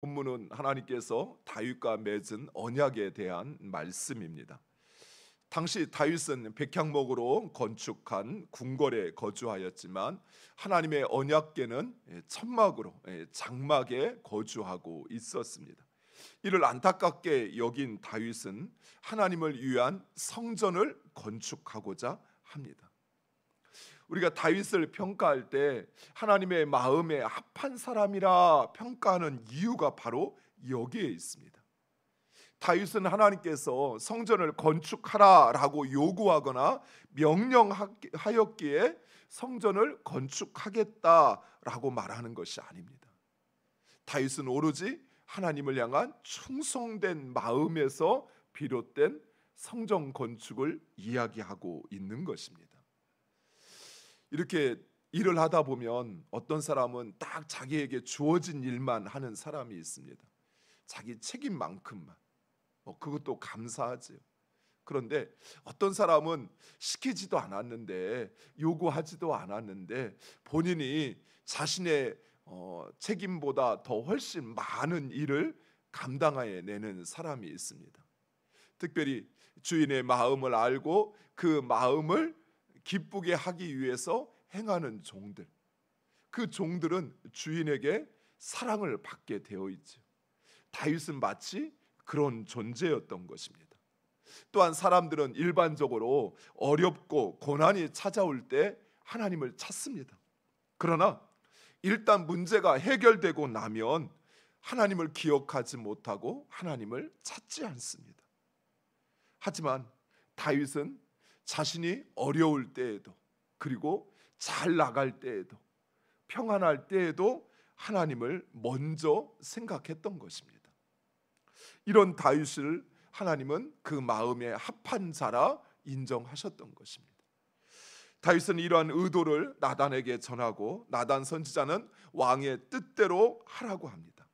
본문은 하나님께서 다윗과 맺은 언약에 대한 말씀입니다. 당시 다윗은 백향목으로 건축한 궁궐에 거주하였지만 하나님의 언약궤는 천막으로 장막에 거주하고 있었습니다. 이를 안타깝게 여긴 다윗은 하나님을 위한 성전을 건축하고자 합니다. 우리가 다윗을 평가할 때 하나님의 마음에 합한 사람이라 평가하는 이유가 바로 여기에 있습니다. 다윗은 하나님께서 성전을 건축하라라고 요구하거나 명령하였기에 성전을 건축하겠다라고 말하는 것이 아닙니다. 다윗은 오로지 하나님을 향한 충성된 마음에서 비롯된 성전 건축을 이야기하고 있는 것입니다. 이렇게 일을 하다 보면 어떤 사람은 딱 자기에게 주어진 일만 하는 사람이 있습니다. 자기 책임만큼만. 그것도 감사하죠. 그런데 어떤 사람은 시키지도 않았는데 요구하지도 않았는데 본인이 자신의 책임보다 더 훨씬 많은 일을 감당해내는 사람이 있습니다. 특별히 주인의 마음을 알고 그 마음을 기쁘게 하기 위해서 행하는 종들, 그 종들은 주인에게 사랑을 받게 되어 있죠. 다윗은 마치 그런 존재였던 것입니다. 또한 사람들은 일반적으로 어렵고 고난이 찾아올 때 하나님을 찾습니다. 그러나 일단 문제가 해결되고 나면 하나님을 기억하지 못하고 하나님을 찾지 않습니다. 하지만 다윗은 자신이 어려울 때에도, 그리고 잘 나갈 때에도, 평안할 때에도 하나님을 먼저 생각했던 것입니다. 이런 다윗을 하나님은 그 마음에 합한 자라 인정하셨던 것입니다. 다윗은 이러한 의도를 나단에게 전하고 나단 선지자는 왕의 뜻대로 하라고 합니다.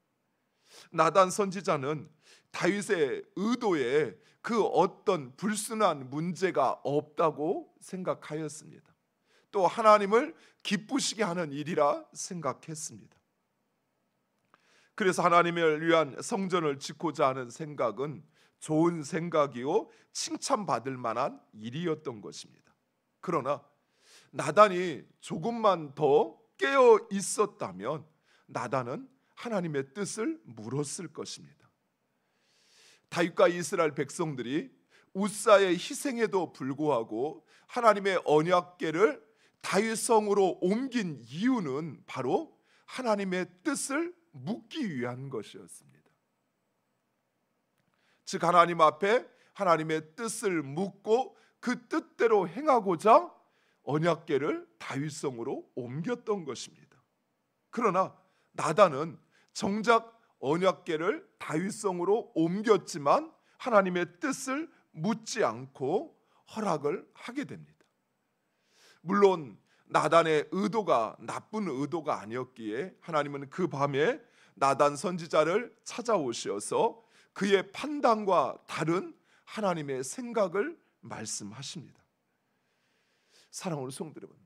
나단 선지자는 다윗의 의도에 그 어떤 불순한 문제가 없다고 생각하였습니다. 또 하나님을 기쁘시게 하는 일이라 생각했습니다. 그래서 하나님을 위한 성전을 짓고자 하는 생각은 좋은 생각이요 칭찬받을 만한 일이었던 것입니다. 그러나 나단이 조금만 더 깨어 있었다면 나단은 하나님의 뜻을 물었을 것입니다. 다윗과 이스라엘 백성들이 우사의 희생에도 불구하고 하나님의 언약궤를 다윗 성으로 옮긴 이유는 바로 하나님의 뜻을 묻기 위한 것이었습니다. 즉 하나님 앞에 하나님의 뜻을 묻고 그 뜻대로 행하고자 언약궤를 다윗 성으로 옮겼던 것입니다. 그러나 나단은 정작 언약궤를 다윗 성으로 옮겼지만 하나님의 뜻을 묻지 않고 허락을 하게 됩니다. 물론 나단의 의도가 나쁜 의도가 아니었기에 하나님은 그 밤에 나단 선지자를 찾아오셔서 그의 판단과 다른 하나님의 생각을 말씀하십니다. 사랑하는 성도 여러분,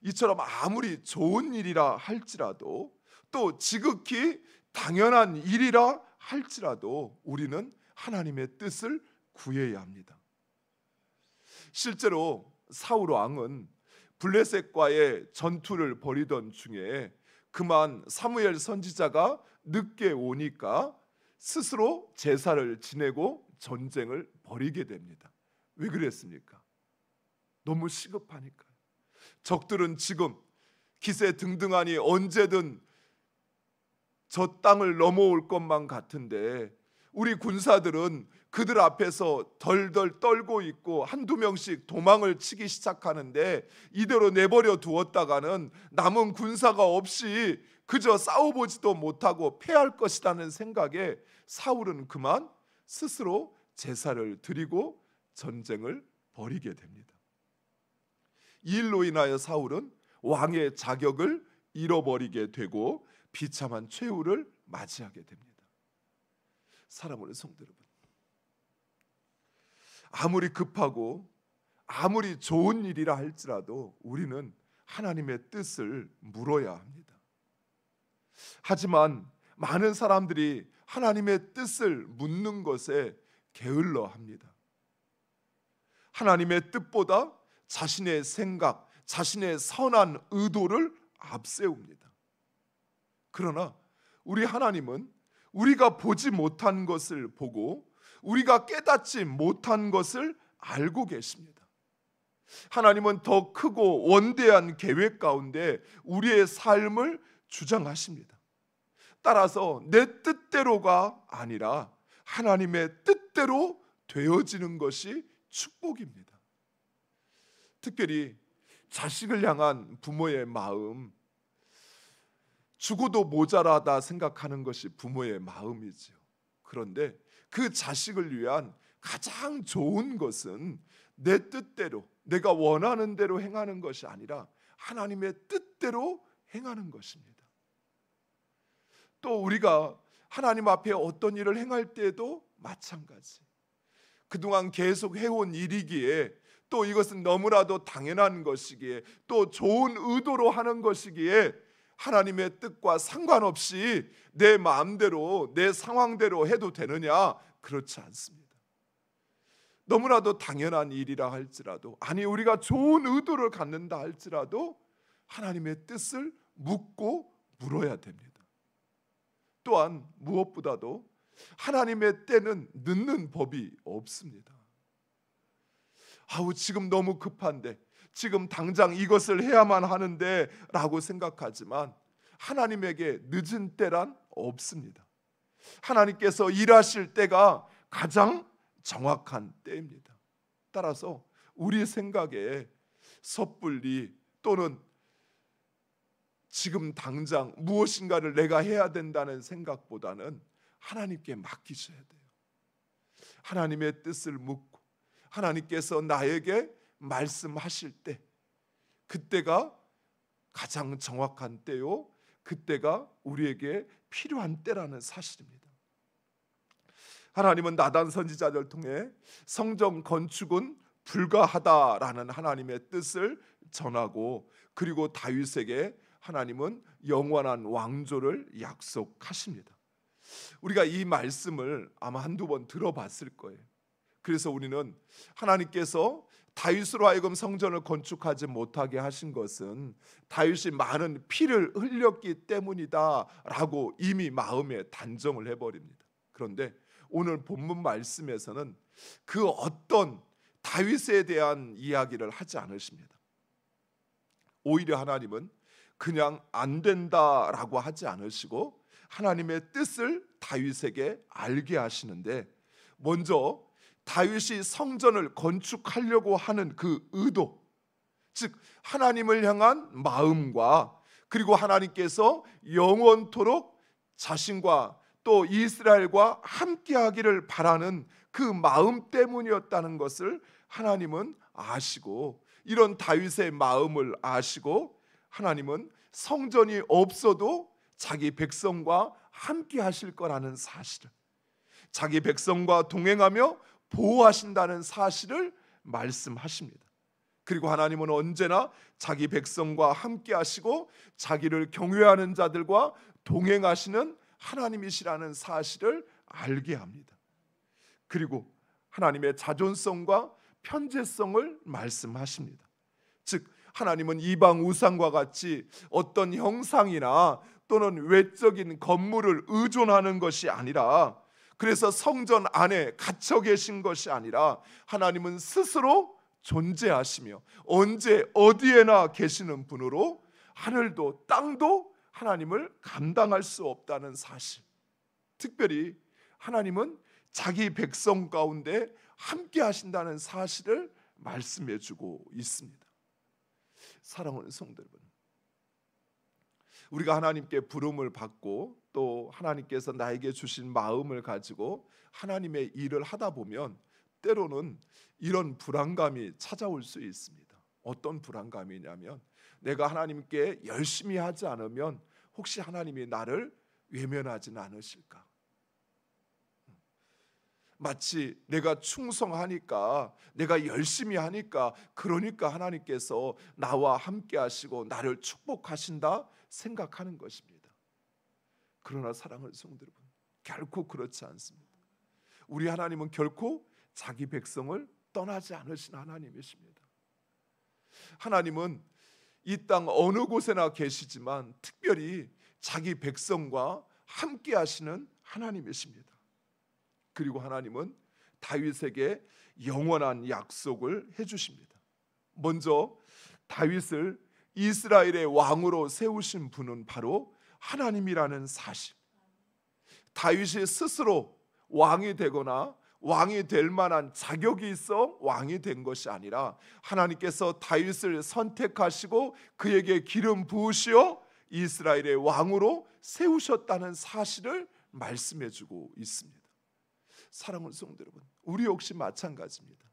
이처럼 아무리 좋은 일이라 할지라도 또 지극히 당연한 일이라 할지라도 우리는 하나님의 뜻을 구해야 합니다. 실제로 사울 왕은 블레셋과의 전투를 벌이던 중에 그만 사무엘 선지자가 늦게 오니까 스스로 제사를 지내고 전쟁을 벌이게 됩니다. 왜 그랬습니까? 너무 시급하니까. 적들은 지금 기세등등하니 언제든 저 땅을 넘어올 것만 같은데 우리 군사들은 그들 앞에서 덜덜 떨고 있고 한두 명씩 도망을 치기 시작하는데 이대로 내버려 두었다가는 남은 군사가 없이 그저 싸워보지도 못하고 패할 것이라는 생각에 사울은 그만 스스로 제사를 드리고 전쟁을 벌이게 됩니다. 이 일로 인하여 사울은 왕의 자격을 잃어버리게 되고 비참한 최후를 맞이하게 됩니다. 사랑하는 성도 여러분, 아무리 급하고 아무리 좋은 일이라 할지라도 우리는 하나님의 뜻을 물어야 합니다. 하지만 많은 사람들이 하나님의 뜻을 묻는 것에 게을러 합니다. 하나님의 뜻보다 자신의 생각, 자신의 선한 의도를 앞세웁니다. 그러나 우리 하나님은 우리가 보지 못한 것을 보고 우리가 깨닫지 못한 것을 알고 계십니다. 하나님은 더 크고 원대한 계획 가운데 우리의 삶을 주장하십니다. 따라서 내 뜻대로가 아니라 하나님의 뜻대로 되어지는 것이 축복입니다. 특별히 자식을 향한 부모의 마음, 죽어도 모자라다 생각하는 것이 부모의 마음이지요. 그런데 그 자식을 위한 가장 좋은 것은 내 뜻대로, 내가 원하는 대로 행하는 것이 아니라 하나님의 뜻대로 행하는 것입니다. 또 우리가 하나님 앞에 어떤 일을 행할 때에도 마찬가지. 그동안 계속 해온 일이기에, 또 이것은 너무나도 당연한 것이기에, 또 좋은 의도로 하는 것이기에 하나님의 뜻과 상관없이 내 마음대로, 내 상황대로 해도 되느냐? 그렇지 않습니다. 너무나도 당연한 일이라 할지라도, 아니 우리가 좋은 의도를 갖는다 할지라도 하나님의 뜻을 묻고 물어야 됩니다. 또한 무엇보다도 하나님의 때는 늦는 법이 없습니다. 지금 너무 급한데, 지금 당장 이것을 해야만 하는데 라고 생각하지만 하나님에게 늦은 때란 없습니다. 하나님께서 일하실 때가 가장 정확한 때입니다. 따라서 우리 생각에 섣불리 또는 지금 당장 무엇인가를 내가 해야 된다는 생각보다는 하나님께 맡기셔야 돼요. 하나님의 뜻을 묻고 하나님께서 나에게 말씀하실 때, 그때가 가장 정확한 때요, 그때가 우리에게 필요한 때라는 사실입니다. 하나님은 나단 선지자를 통해 성전 건축은 불가하다라는 하나님의 뜻을 전하고, 그리고 다윗에게 하나님은 영원한 왕조를 약속하십니다. 우리가 이 말씀을 아마 한두 번 들어봤을 거예요. 그래서 우리는 하나님께서 다윗으로 하여금 성전을 건축하지 못하게 하신 것은 다윗이 많은 피를 흘렸기 때문이다라고 이미 마음에 단정을 해버립니다. 그런데 오늘 본문 말씀에서는 그 어떤 다윗에 대한 이야기를 하지 않으십니다. 오히려 하나님은 그냥 안 된다라고 하지 않으시고 하나님의 뜻을 다윗에게 알게 하시는데, 먼저 다윗이 성전을 건축하려고 하는 그 의도, 즉 하나님을 향한 마음과, 그리고 하나님께서 영원토록 자신과 또 이스라엘과 함께하기를 바라는 그 마음 때문이었다는 것을 하나님은 아시고, 이런 다윗의 마음을 아시고 하나님은 성전이 없어도 자기 백성과 함께 하실 거라는 사실을, 자기 백성과 동행하며 보호하신다는 사실을 말씀하십니다. 그리고 하나님은 언제나 자기 백성과 함께 하시고 자기를 경외하는 자들과 동행하시는 하나님이시라는 사실을 알게 합니다. 그리고 하나님의 자존성과 편재성을 말씀하십니다. 즉 하나님은 이방 우상과 같이 어떤 형상이나 또는 외적인 건물을 의존하는 것이 아니라, 그래서 성전 안에 갇혀 계신 것이 아니라 하나님은 스스로 존재하시며 언제 어디에나 계시는 분으로 하늘도 땅도 하나님을 감당할 수 없다는 사실, 특별히 하나님은 자기 백성 가운데 함께 하신다는 사실을 말씀해 주고 있습니다. 사랑하는 성도 여러분, 우리가 하나님께 부름을 받고 또 하나님께서 나에게 주신 마음을 가지고 하나님의 일을 하다 보면 때로는 이런 불안감이 찾아올 수 있습니다. 어떤 불안감이냐면, 내가 하나님께 열심히 하지 않으면 혹시 하나님이 나를 외면하지는 않으실까? 마치 내가 충성하니까, 내가 열심히 하니까, 그러니까 하나님께서 나와 함께 하시고 나를 축복하신다 생각하는 것입니다. 그러나 사랑하는 성도 여러분, 결코 그렇지 않습니다. 우리 하나님은 결코 자기 백성을 떠나지 않으신 하나님이십니다. 하나님은 이 땅 어느 곳에나 계시지만 특별히 자기 백성과 함께 하시는 하나님이십니다. 그리고 하나님은 다윗에게 영원한 약속을 해주십니다. 먼저 다윗을 이스라엘의 왕으로 세우신 분은 바로 하나님이라는 사실. 다윗이 스스로 왕이 되거나 왕이 될 만한 자격이 있어 왕이 된 것이 아니라 하나님께서 다윗을 선택하시고 그에게 기름 부으시어 이스라엘의 왕으로 세우셨다는 사실을 말씀해 주고 있습니다. 사랑하는 성도 여러분, 우리 역시 마찬가지입니다.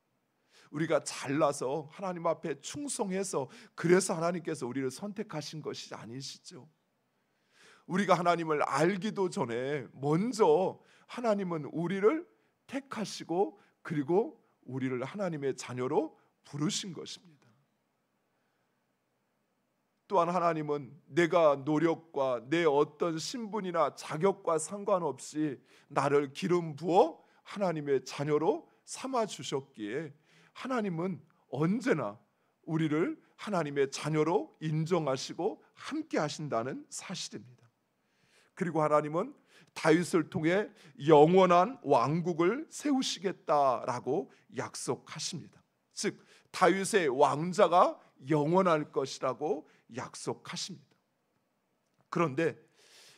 우리가 잘나서 하나님 앞에 충성해서 그래서 하나님께서 우리를 선택하신 것이 아니시죠. 우리가 하나님을 알기도 전에 먼저 하나님은 우리를 택하시고 그리고 우리를 하나님의 자녀로 부르신 것입니다. 또한 하나님은 내가 노력과 내 어떤 신분이나 자격과 상관없이 나를 기름 부어 하나님의 자녀로 삼아 주셨기에 하나님은 언제나 우리를 하나님의 자녀로 인정하시고 함께 하신다는 사실입니다. 그리고 하나님은 다윗을 통해 영원한 왕국을 세우시겠다라고 약속하십니다. 즉 다윗의 왕자가 영원할 것이라고 약속하십니다. 그런데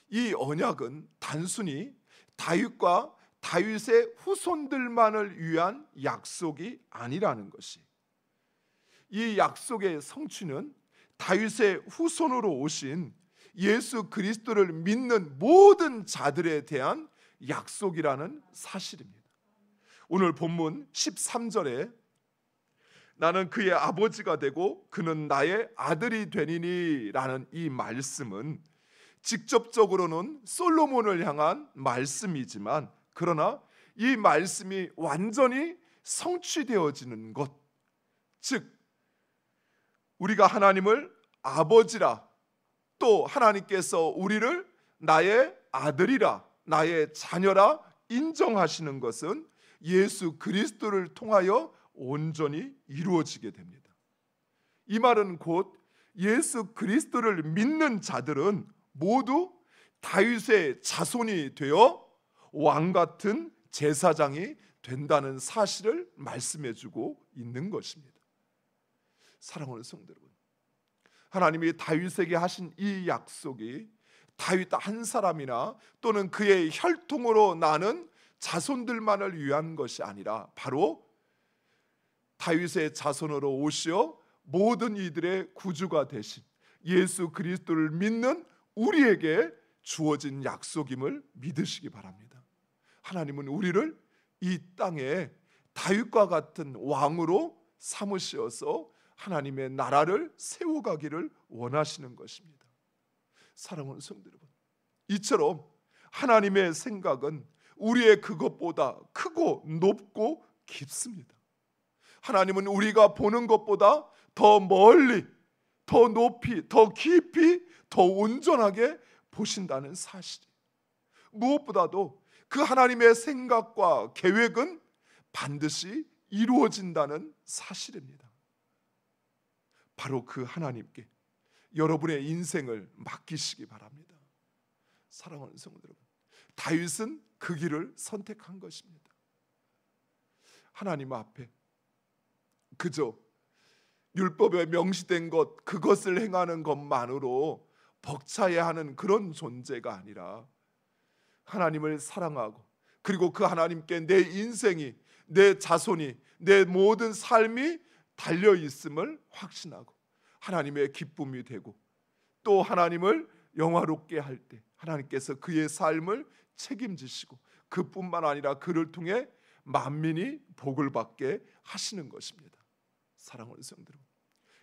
이 언약은 단순히 다윗과 다윗의 후손들만을 위한 약속이 아니라는 것이, 이 약속의 성취는 다윗의 후손으로 오신 예수 그리스도를 믿는 모든 자들에 대한 약속이라는 사실입니다. 오늘 본문 13절에 나는 그의 아버지가 되고 그는 나의 아들이 되니니 라는 이 말씀은 직접적으로는 솔로몬을 향한 말씀이지만 그러나 이 말씀이 완전히 성취되어지는 것, 즉 우리가 하나님을 아버지라, 또 하나님께서 우리를 나의 아들이라, 나의 자녀라 인정하시는 것은 예수 그리스도를 통하여 온전히 이루어지게 됩니다. 이 말은 곧 예수 그리스도를 믿는 자들은 모두 다윗의 자손이 되어 왕 같은 제사장이 된다는 사실을 말씀해주고 있는 것입니다. 사랑하는 성도 여러분, 하나님이 다윗에게 하신 이 약속이 다윗 한 사람이나 또는 그의 혈통으로 나는 자손들만을 위한 것이 아니라 바로 다윗의 자손으로 오시어 모든 이들의 구주가 되신 예수 그리스도를 믿는 우리에게 주어진 약속임을 믿으시기 바랍니다. 하나님은 우리를 이 땅에 다윗과 같은 왕으로 삼으시어서 하나님의 나라를 세워가기를 원하시는 것입니다. 사랑하는 성도 여러분, 이처럼 하나님의 생각은 우리의 그것보다 크고 높고 깊습니다. 하나님은 우리가 보는 것보다 더 멀리, 더 높이, 더 깊이, 더 온전하게 보신다는 사실. 무엇보다도 그 하나님의 생각과 계획은 반드시 이루어진다는 사실입니다. 바로 그 하나님께 여러분의 인생을 맡기시기 바랍니다. 사랑하는 성도 여러분, 다윗은 그 길을 선택한 것입니다. 하나님 앞에 그저 율법에 명시된 것, 그것을 행하는 것만으로 벅차해하는 그런 존재가 아니라 하나님을 사랑하고 그리고 그 하나님께 내 인생이, 내 자손이, 내 모든 삶이 달려 있음을 확신하고 하나님의 기쁨이 되고 또 하나님을 영화롭게 할 때 하나님께서 그의 삶을 책임지시고 그뿐만 아니라 그를 통해 만민이 복을 받게 하시는 것입니다. 사랑하는 성도 여러분,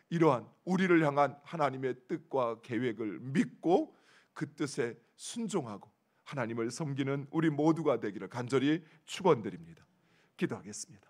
이러한 우리를 향한 하나님의 뜻과 계획을 믿고 그 뜻에 순종하고 하나님을 섬기는 우리 모두가 되기를 간절히 축원드립니다. 기도하겠습니다.